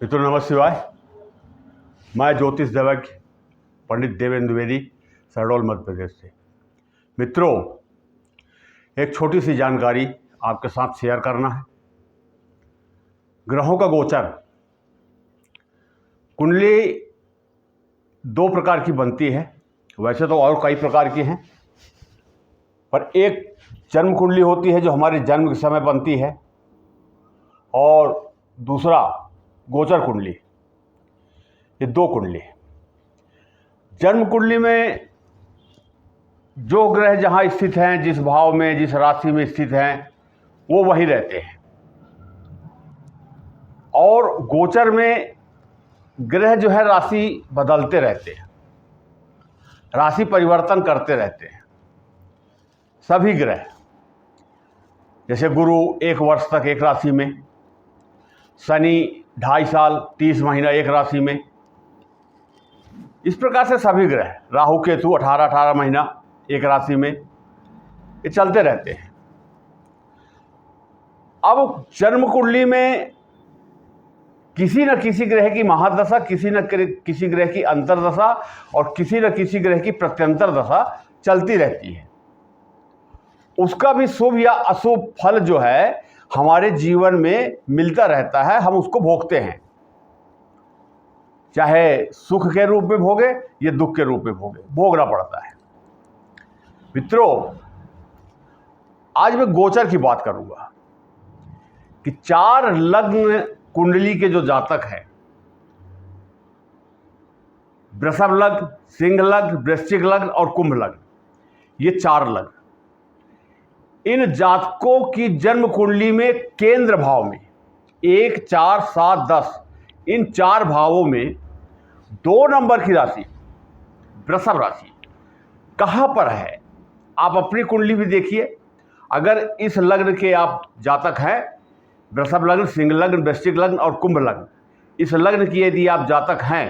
मित्रों नमः शिवाय। मैं ज्योतिष देवज्ञ पंडित देवेंद्र द्विवेदी, शहडोल मध्य प्रदेश से। मित्रों, एक छोटी सी जानकारी आपके साथ शेयर करना है। ग्रहों का गोचर, कुंडली दो प्रकार की बनती है। वैसे तो और कई प्रकार की हैं, पर एक जन्म कुंडली होती है जो हमारे जन्म के समय बनती है, और दूसरा गोचर कुंडली। ये दो कुंडली। जन्म कुंडली में जो ग्रह जहाँ स्थित हैं, जिस भाव में, जिस राशि में स्थित हैं, वो वही रहते हैं। और गोचर में ग्रह जो है राशि बदलते रहते हैं, राशि परिवर्तन करते रहते हैं सभी ग्रह। जैसे गुरु 1 वर्ष तक एक राशि में, शनि 2.5 साल 30 महीना एक राशि में, इस प्रकार से सभी ग्रह, राहु केतु 18 महीना एक राशि में, ये चलते रहते हैं। अब जन्म कुंडली में किसी न किसी ग्रह की महादशा, किसी न किसी ग्रह की अंतर्दशा और किसी न किसी ग्रह की प्रत्यंतर दशा चलती रहती है। उसका भी शुभ या अशुभ फल जो है हमारे जीवन में मिलता रहता है, हम उसको भोगते हैं। चाहे सुख के रूप में भोगे या दुख के रूप में भोगना पड़ता है। मित्रों, आज मैं गोचर की बात करूंगा कि 4 लग्न कुंडली के जो जातक हैं, वृषभ लग्न, सिंह लग्न, वृश्चिक लग्न और कुंभ लग्न, ये 4 लग्न, इन जातकों की जन्म कुंडली में केंद्र भाव में 1, 4, 7, 10, इन 4 भावों में 2 नंबर की राशि वृषभ राशि कहाँ पर है, आप अपनी कुंडली भी देखिए। अगर इस लग्न के आप जातक हैं, वृषभ लग्न, सिंह लग्न, वृश्चिक लग्न और कुंभ लग्न, इस लग्न की यदि आप जातक हैं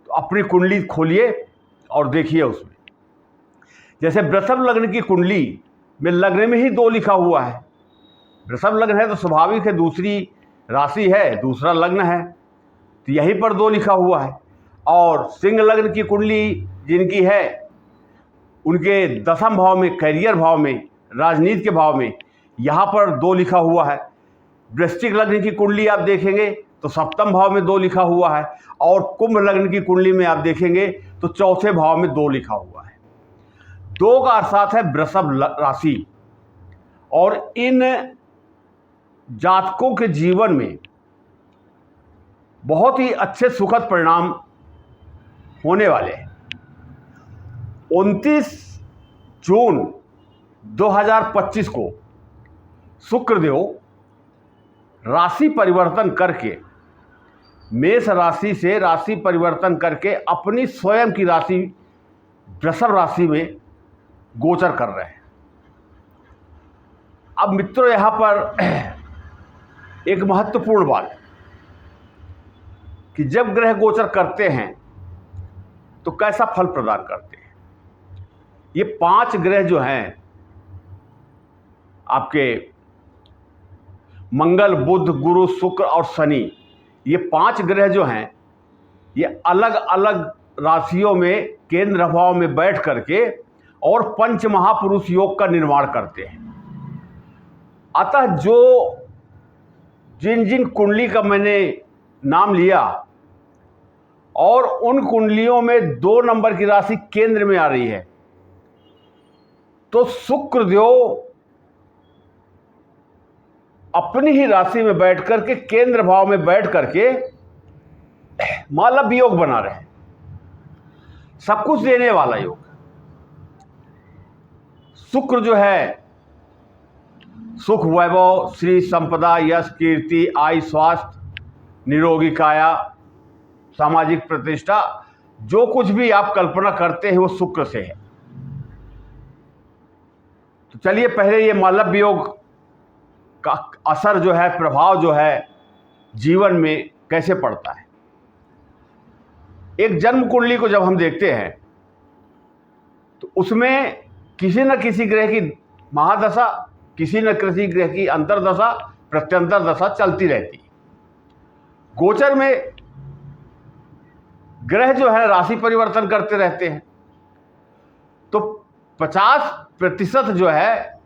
तो अपनी कुंडली खोलिए और देखिए उसमें। जैसे वृषभ लग्न की कुंडली में लग्न में ही 2 लिखा हुआ है। वृषभ लग्न है तो स्वाभाविक है, दूसरी राशि है, दूसरा लग्न है, तो यहीं पर 2 लिखा हुआ है। और सिंह लग्न की कुंडली जिनकी है, उनके 10वें भाव में, कैरियर भाव में, राजनीति के भाव में, यहाँ पर 2 लिखा हुआ है। वृश्चिक लग्न की कुंडली आप देखेंगे तो 7वें भाव में 2 लिखा हुआ है, और कुंभ लग्न की कुंडली में आप देखेंगे तो 4थे भाव में 2 लिखा हुआ है। 2 का अर्थात है वृषभ राशि। और इन जातकों के जीवन में बहुत ही अच्छे सुखद परिणाम होने वाले हैं। 29 जून 2025 को शुक्रदेव राशि परिवर्तन करके, मेष राशि से राशि परिवर्तन करके अपनी स्वयं की राशि वृषभ राशि में गोचर कर रहे हैं। अब मित्रों, यहां पर एक महत्वपूर्ण बात कि जब ग्रह गोचर करते हैं तो कैसा फल प्रदान करते हैं। ये 5 ग्रह जो हैं आपके, मंगल, बुध, गुरु, शुक्र और शनि, ये 5 ग्रह जो हैं, ये अलग अलग राशियों में केंद्र भाव में बैठ करके और पंच महापुरुष योग का निर्माण करते हैं। अतः जो जिन जिन कुंडली का मैंने नाम लिया और उन कुंडलियों में 2 नंबर की राशि केंद्र में आ रही है, तो शुक्रदेव अपनी ही राशि में बैठ करके, केंद्र भाव में बैठ करके मालव योग बना रहे हैं, सब कुछ देने वाला योग। शुक्र जो है सुख, वैभव, श्री संपदा, यश, कीर्ति, आयु, स्वास्थ्य, निरोगी काया, सामाजिक प्रतिष्ठा, जो कुछ भी आप कल्पना करते हैं वो शुक्र से है। तो चलिए पहले ये मालव योग का असर जो है, प्रभाव जो है जीवन में कैसे पड़ता है। एक जन्म कुंडली को जब हम देखते हैं तो उसमें किसी न किसी ग्रह की महादशा किसी न किसी ग्रह की अंतर्दशा प्रत्यंतर दशा चलती रहती है। गोचर में ग्रह जो है राशि परिवर्तन करते रहते हैं, तो 50% जो है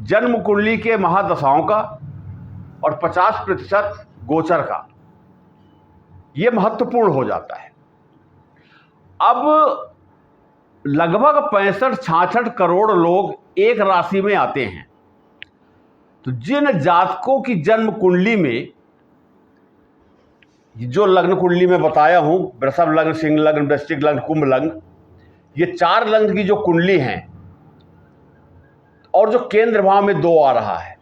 जन्म कुंडली के महादशाओं का और 50% गोचर का, ये महत्वपूर्ण हो जाता है। अब लगभग 65-66 करोड़ लोग एक राशि में आते हैं। तो जिन जातकों की जन्म कुंडली में, जो लग्न कुंडली में बताया हूं, वृषभ लग्न, सिंह लग्न, वृश्चिक लग्न, कुंभ लग्न, ये 4 लग्न की जो कुंडली हैं और जो केंद्र भाव में 2 आ रहा है,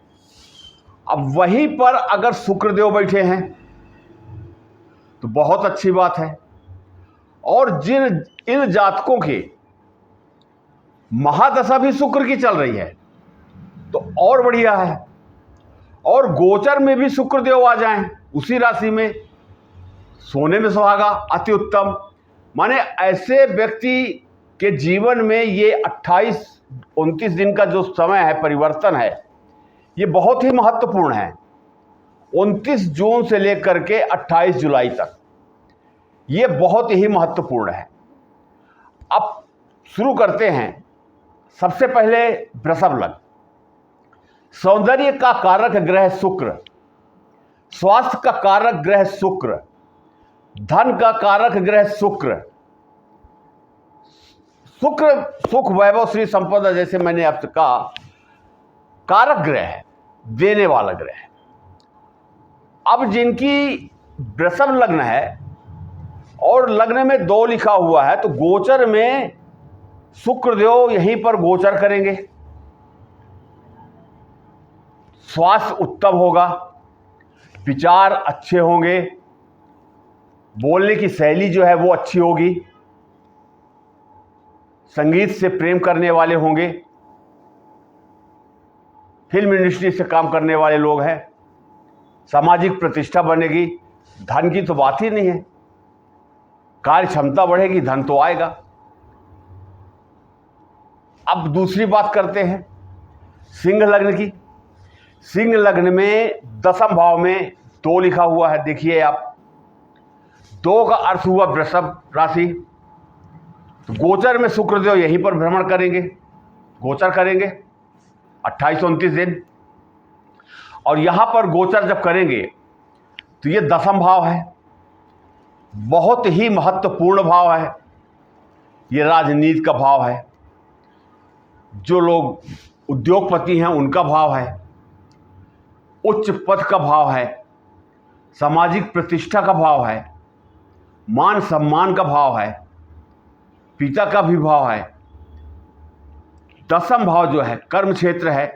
अब वहीं पर अगर शुक्रदेव बैठे हैं तो बहुत अच्छी बात है। और इन जातकों के महादशा भी शुक्र की चल रही है तो और बढ़िया है। और गोचर में भी शुक्रदेव आ जाएं उसी राशि में, सोने में सुहागा, अति उत्तम। माने ऐसे व्यक्ति के जीवन में ये 28-29 दिन का जो समय है, परिवर्तन है, ये बहुत ही महत्वपूर्ण है। 29 जून से लेकर के 28 जुलाई तक ये बहुत ही महत्वपूर्ण है। अब शुरू करते हैं। सबसे पहले वृषभ लग्न। सौंदर्य का कारक ग्रह शुक्र, स्वास्थ्य का कारक ग्रह शुक्र, धन का कारक ग्रह शुक्र। शुक्र सुख, वैभव, श्री संपदा, जैसे मैंने आपसे कहा, कारक ग्रह है, देने वाला ग्रह है। अब जिनकी वृषभ लग्न है और लग्न में 2 लिखा हुआ है, तो गोचर में शुक्रदेव यहीं पर गोचर करेंगे। स्वास्थ्य उत्तम होगा, विचार अच्छे होंगे, बोलने की शैली जो है वो अच्छी होगी, संगीत से प्रेम करने वाले होंगे, फिल्म इंडस्ट्री से काम करने वाले लोग हैं, सामाजिक प्रतिष्ठा बनेगी, धन की तो बात ही नहीं है, कार्य क्षमता बढ़ेगी, धन तो आएगा। अब दूसरी बात करते हैं सिंह लग्न की। सिंह लग्न में 10वें भाव में 2 लिखा हुआ है, देखिए आप, 2 का अर्थ हुआ वृषभ राशि। तो गोचर में शुक्रदेव यहीं पर भ्रमण करेंगे, गोचर करेंगे 28-29 दिन। और यहां पर गोचर जब करेंगे तो ये 10वां भाव है, बहुत ही महत्वपूर्ण भाव है। ये राजनीति का भाव है, जो लोग उद्योगपति हैं उनका भाव है, उच्च पद का भाव है, सामाजिक प्रतिष्ठा का भाव है, मान सम्मान का भाव है, पिता का भी भाव है। 10वां भाव जो है कर्म क्षेत्र है,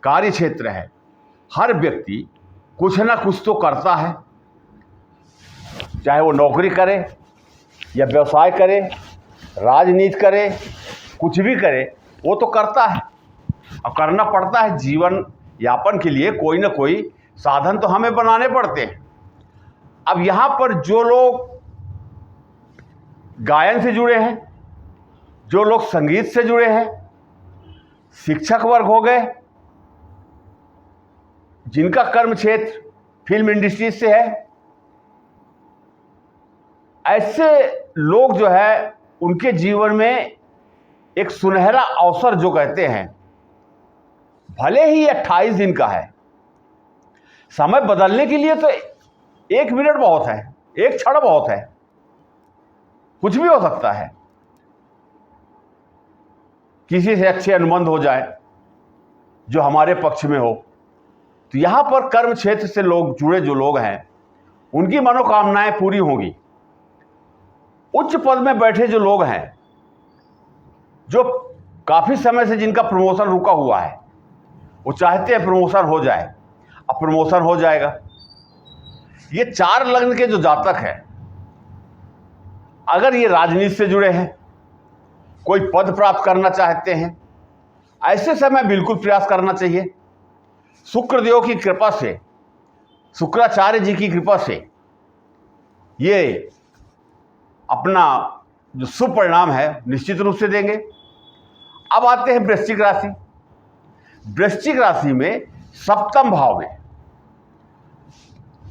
कार्य क्षेत्र है। हर व्यक्ति कुछ ना कुछ तो करता है, चाहे वो नौकरी करे या व्यवसाय करे, राजनीति करे, कुछ भी करे, वो तो करता है और करना पड़ता है। जीवन यापन के लिए कोई ना कोई साधन तो हमें बनाने पड़ते हैं। अब यहाँ पर जो लोग गायन से जुड़े हैं, जो लोग संगीत से जुड़े हैं, शिक्षक वर्ग हो गए, जिनका कर्म क्षेत्र फिल्म इंडस्ट्री से है, ऐसे लोग जो है उनके जीवन में एक सुनहरा अवसर जो कहते हैं, भले ही 28 दिन का है, समय बदलने के लिए तो 1 मिनट बहुत है, 1 क्षण बहुत है, कुछ भी हो सकता है। किसी से अच्छे अनुबंध हो जाए जो हमारे पक्ष में हो, तो यहां पर कर्म क्षेत्र से लोग जुड़े, जो लोग हैं उनकी मनोकामनाएं पूरी होंगी। उच्च पद में बैठे जो लोग हैं, जो काफी समय से जिनका प्रमोशन रुका हुआ है, वो चाहते हैं प्रमोशन हो जाए, अब प्रमोशन हो जाएगा। ये 4 लग्न के जो जातक हैं, अगर ये राजनीति से जुड़े हैं, कोई पद प्राप्त करना चाहते हैं, ऐसे समय बिल्कुल प्रयास करना चाहिए। शुक्रदेव की कृपा से, शुक्राचार्य जी की कृपा से ये अपना जो शुभ परिणाम है निश्चित रूप से देंगे। अब आते हैं वृश्चिक राशि। वृश्चिक राशि में सप्तम भाव में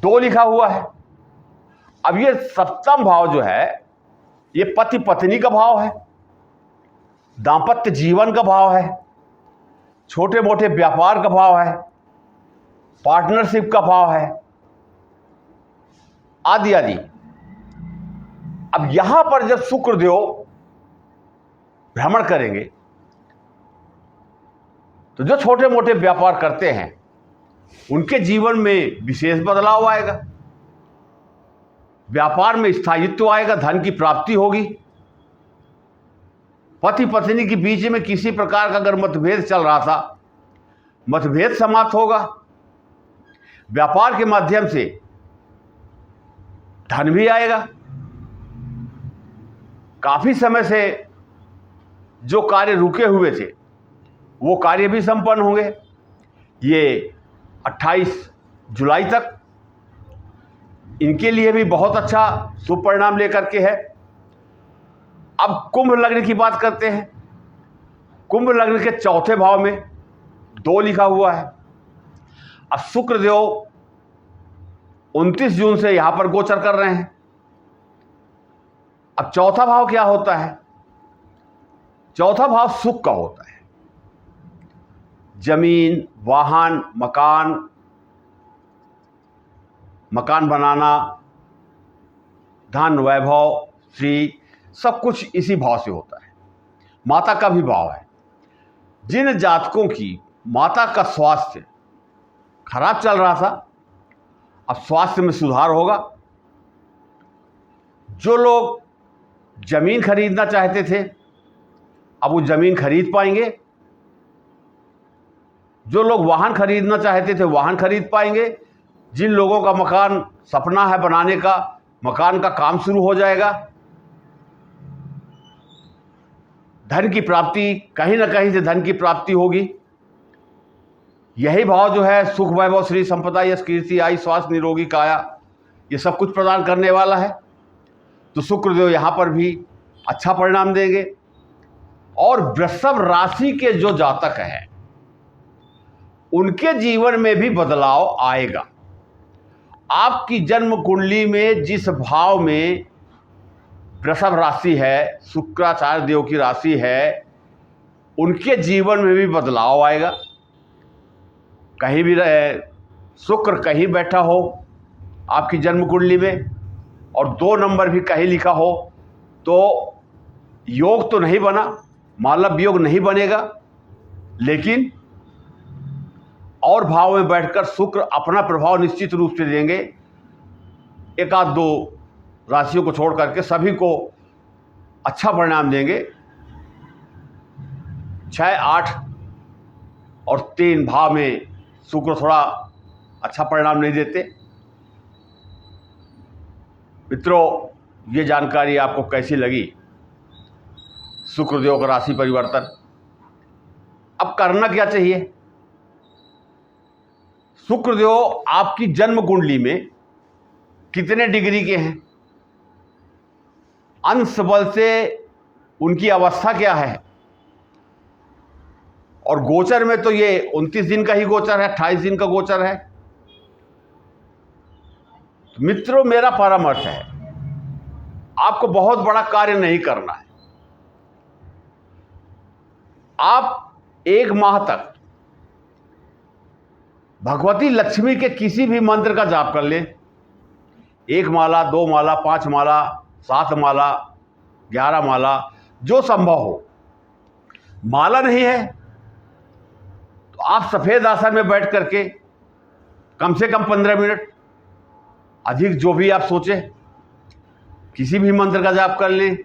2 लिखा हुआ है। अब ये सप्तम भाव जो है ये पति पत्नी का भाव है, दांपत्य जीवन का भाव है, छोटे मोटे व्यापार का भाव है, पार्टनरशिप का भाव है, आदि आदि। अब यहां पर जब शुक्रदेव भ्रमण करेंगे तो जो छोटे मोटे व्यापार करते हैं उनके जीवन में विशेष बदलाव आएगा, व्यापार में स्थायित्व आएगा, धन की प्राप्ति होगी। पति पत्नी के बीच में किसी प्रकार का अगर मतभेद चल रहा था, मतभेद समाप्त होगा। व्यापार के माध्यम से धन भी आएगा। काफी समय से जो कार्य रुके हुए थे वो कार्य भी संपन्न होंगे। ये 28 जुलाई तक इनके लिए भी बहुत अच्छा शुभ परिणाम लेकर के है। अब कुंभ लग्न की बात करते हैं। कुंभ लग्न के चौथे भाव में 2 लिखा हुआ है। अब शुक्रदेव 29 जून से यहां पर गोचर कर रहे हैं। अब चौथा भाव क्या होता है? चौथा भाव सुख का होता है। जमीन, वाहन, मकान बनाना, धन, वैभव, श्री, सब कुछ इसी भाव से होता है। माता का भी भाव है। जिन जातकों की माता का स्वास्थ्य खराब चल रहा था, अब स्वास्थ्य में सुधार होगा। जो लोग जमीन खरीदना चाहते थे अब वो जमीन खरीद पाएंगे। जो लोग वाहन खरीदना चाहते थे वाहन खरीद पाएंगे। जिन लोगों का मकान सपना है बनाने का, मकान का काम शुरू हो जाएगा। धन की प्राप्ति, कहीं ना कहीं से धन की प्राप्ति होगी। यही भाव जो है सुख, वैभव, श्री, संपदा, यश, कीर्ति, आयु, स्वास्थ्य, निरोगी काया, ये सब कुछ प्रदान करने वाला है। तो शुक्रदेव यहाँ पर भी अच्छा परिणाम देंगे। और वृषभ राशि के जो जातक हैं उनके जीवन में भी बदलाव आएगा। आपकी जन्म कुंडली में जिस भाव में वृषभ राशि है, शुक्राचार्य देव की राशि है, उनके जीवन में भी बदलाव आएगा। कहीं भी रहे, शुक्र कहीं बैठा हो आपकी जन्म कुंडली में और 2 नंबर भी कहीं लिखा हो तो योग तो नहीं बना, मालव योग नहीं बनेगा, लेकिन और भाव में बैठकर शुक्र अपना प्रभाव निश्चित रूप से देंगे। 1-2 राशियों को छोड़ करके सभी को अच्छा परिणाम देंगे। 6, 8 और 3 भाव में शुक्र थोड़ा अच्छा परिणाम नहीं देते। मित्रों, ये जानकारी आपको कैसी लगी? शुक्रदेव का राशि परिवर्तन। अब करना क्या चाहिए? शुक्रदेव आपकी जन्म कुंडली में कितने डिग्री के हैं, अंश बल से उनकी अवस्था क्या है, और गोचर में तो ये 29 दिन का ही गोचर है, 28 दिन का गोचर है। मित्रों, मेरा परामर्श है, आपको बहुत बड़ा कार्य नहीं करना है। आप 1 माह तक भगवती लक्ष्मी के किसी भी मंत्र का जाप कर लें। 1 माला, 2 माला, 5 माला, 7 माला, 11 माला, जो संभव हो। माला नहीं है तो आप सफ़ेद आसन में बैठ करके कम से कम 15 मिनट, अधिक जो भी आप सोचें, किसी भी मंत्र का जाप कर लें।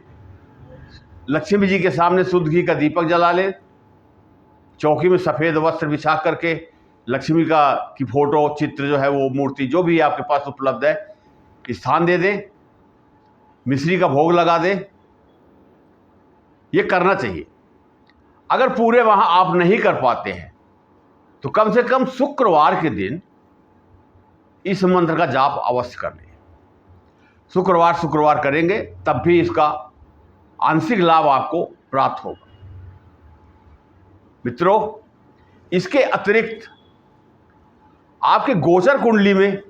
लक्ष्मी जी के सामने शुद्ध घी का दीपक जला लें। चौकी में सफ़ेद वस्त्र बिछा करके लक्ष्मी की फोटो, चित्र जो है, वो मूर्ति जो भी आपके पास उपलब्ध है, स्थान दे दें। मिश्री का भोग लगा दें। ये करना चाहिए। अगर पूरे वहाँ आप नहीं कर पाते हैं तो कम से कम शुक्रवार के दिन इस मंत्र का जाप अवश्य कर लें। शुक्रवार करेंगे तब भी इसका आंशिक लाभ आपको प्राप्त होगा। मित्रों, इसके अतिरिक्त आपके गोचर कुंडली में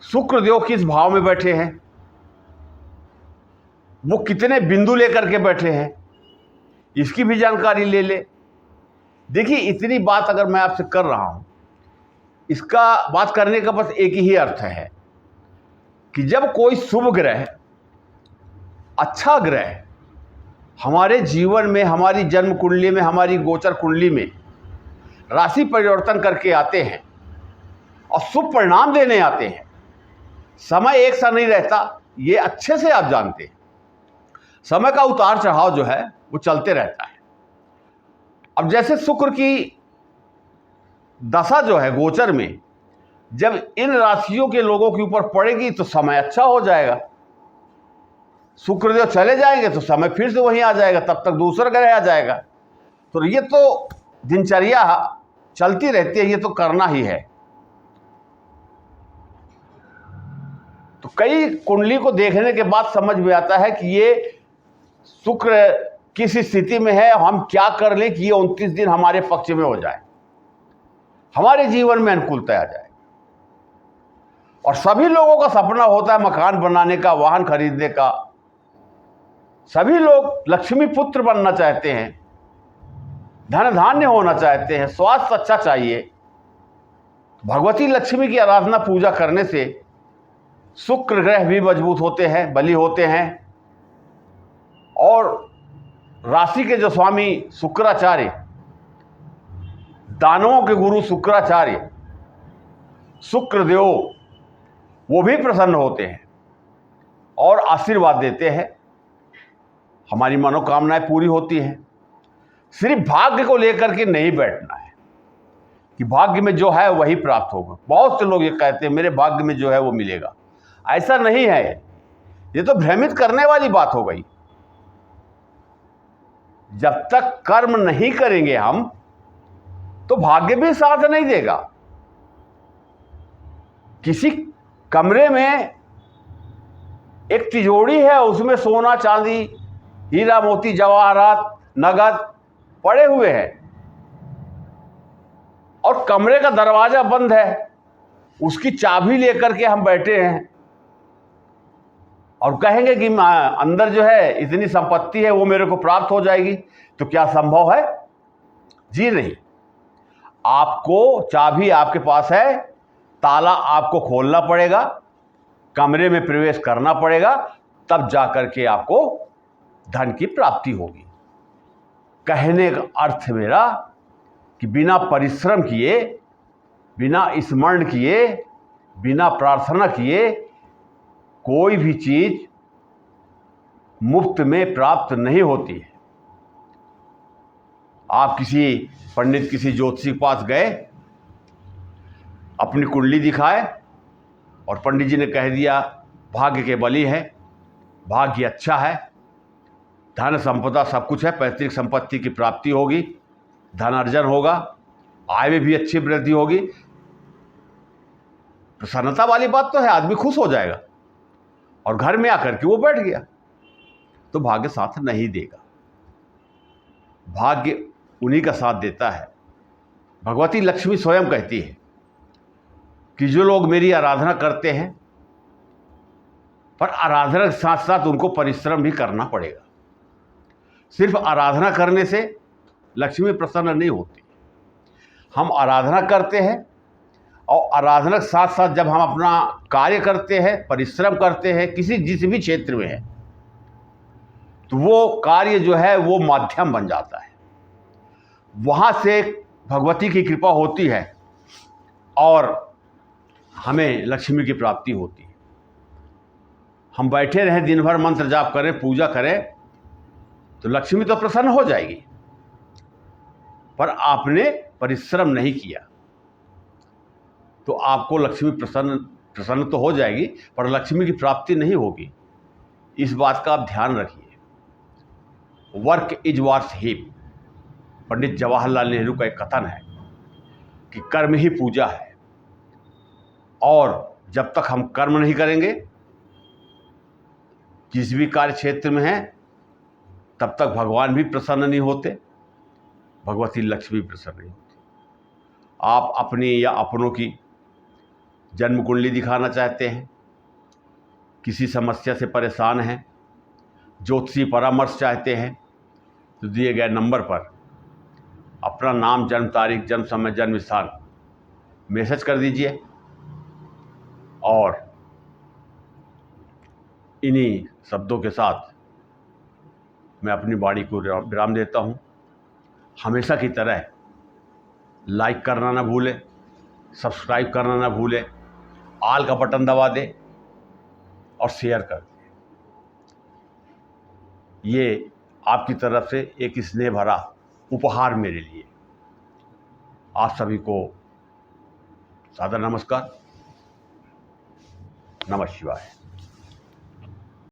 शुक्रदेव किस भाव में बैठे हैं, वो कितने बिंदु लेकर के बैठे हैं, इसकी भी जानकारी ले ले। देखिए, इतनी बात अगर मैं आपसे कर रहा हूं, इसका बात करने का बस एक ही अर्थ है कि जब कोई शुभ ग्रह, अच्छा ग्रह हमारे जीवन में, हमारी जन्म कुंडली में, हमारी गोचर कुंडली में राशि परिवर्तन करके आते हैं और शुभ परिणाम देने आते हैं, समय एक सा नहीं रहता, ये अच्छे से आप जानते हैं। समय का उतार चढ़ाव जो है वो चलते रहता है। अब जैसे शुक्र की दशा जो है गोचर में जब इन राशियों के लोगों के ऊपर पड़ेगी तो समय अच्छा हो जाएगा। शुक्रदेव चले जाएंगे तो समय फिर से वहीं आ जाएगा, तब तक दूसरा ग्रह आ जाएगा। तो ये तो दिनचर्या चलती रहती है, ये तो करना ही है। तो कई कुंडली को देखने के बाद समझ में आता है कि ये शुक्र किस स्थिति में है, हम क्या कर लें कि ये 29 दिन हमारे पक्ष में हो जाए, हमारे जीवन में अनुकूलता आ जाए। और सभी लोगों का सपना होता है मकान बनाने का, वाहन खरीदने का। सभी लोग लक्ष्मी पुत्र बनना चाहते हैं, धन धान्य होना चाहते हैं, स्वास्थ्य अच्छा चाहिए। भगवती लक्ष्मी की आराधना पूजा करने से शुक्र ग्रह भी मजबूत होते हैं, बली होते हैं। और राशि के जो स्वामी शुक्राचार्य, दानवों के गुरु शुक्राचार्य, शुक्रदेव, वो भी प्रसन्न होते हैं और आशीर्वाद देते हैं। हमारी मनोकामनाएं पूरी होती हैं। सिर्फ भाग्य को लेकर के नहीं बैठना है कि भाग्य में जो है वही प्राप्त होगा। बहुत से लोग ये कहते हैं मेरे भाग्य में जो है वो मिलेगा, ऐसा नहीं है। ये तो भ्रमित करने वाली बात हो गई। जब तक कर्म नहीं करेंगे हम तो भाग्य भी साथ नहीं देगा। किसी कमरे में एक तिजोरी है, उसमें सोना चांदी, हीरा मोती, जवाहरात, नगद पड़े हुए हैं और कमरे का दरवाजा बंद है, उसकी चाबी लेकर के हम बैठे हैं और कहेंगे कि अंदर जो है इतनी संपत्ति है वो मेरे को प्राप्त हो जाएगी। तो क्या संभव है? जी नहीं। आपको चाबी आपके पास है, ताला आपको खोलना पड़ेगा, कमरे में प्रवेश करना पड़ेगा, तब जाकर के आपको धन की प्राप्ति होगी। कहने का अर्थ मेरा कि बिना परिश्रम किए, बिना स्मरण किए, बिना प्रार्थना किए कोई भी चीज मुफ्त में प्राप्त नहीं होती है। आप किसी पंडित, किसी ज्योतिषी के पास गए, अपनी कुंडली दिखाए और पंडित जी ने कह दिया भाग्य के बली है, भाग्य अच्छा है, धन संपदा सब कुछ है, पैतृक संपत्ति की प्राप्ति होगी, धन अर्जन होगा, आय में भी अच्छी वृद्धि होगी। प्रसन्नता वाली बात तो है, आदमी खुश हो जाएगा और घर में आकर के वो बैठ गया। तो भाग्य साथ नहीं देगा, भाग्य उन्हीं का साथ देता है। भगवती लक्ष्मी स्वयं कहती है कि जो लोग मेरी आराधना करते हैं, पर आराधना के साथ साथ उनको परिश्रम भी करना पड़ेगा। सिर्फ आराधना करने से लक्ष्मी प्रसन्न नहीं होती। हम आराधना करते हैं और आराधना के साथ साथ जब हम अपना कार्य करते हैं, परिश्रम करते हैं, किसी जिस भी क्षेत्र में है, तो वो कार्य जो है वो माध्यम बन जाता है। वहाँ से भगवती की कृपा होती है और हमें लक्ष्मी की प्राप्ति होती है। हम बैठे रहें दिन भर, मंत्र जाप करें, पूजा करें, तो लक्ष्मी तो प्रसन्न हो जाएगी, पर आपने परिश्रम नहीं किया तो आपको लक्ष्मी प्रसन्न तो हो जाएगी, पर लक्ष्मी की प्राप्ति नहीं होगी। इस बात का आप ध्यान रखिए। Work is worth heap, Pandit Jawaharlal Nehru का एक कथन है कि कर्म ही पूजा है। और जब तक हम कर्म नहीं करेंगे जिस भी कार्य क्षेत्र में हैं, तब तक भगवान भी प्रसन्न नहीं होते, भगवती लक्ष्मी प्रसन्न नहीं होती। आप अपनी या अपनों की जन्म कुंडली दिखाना चाहते हैं, किसी समस्या से परेशान हैं, ज्योतिषी परामर्श चाहते हैं, तो दिए गए नंबर पर अपना नाम, जन्म तारीख, जन्म समय, जन्म स्थान मैसेज कर दीजिए और इन्हीं शब्दों के साथ मैं अपनी वाणी को विराम देता हूँ। हमेशा की तरह लाइक करना ना भूलें, सब्सक्राइब करना ना भूलें, ऑल का बटन दबा दें और शेयर कर दें। ये आपकी तरफ से एक स्नेह भरा उपहार मेरे लिए। आप सभी को सादर नमस्कार। नमः शिवाय।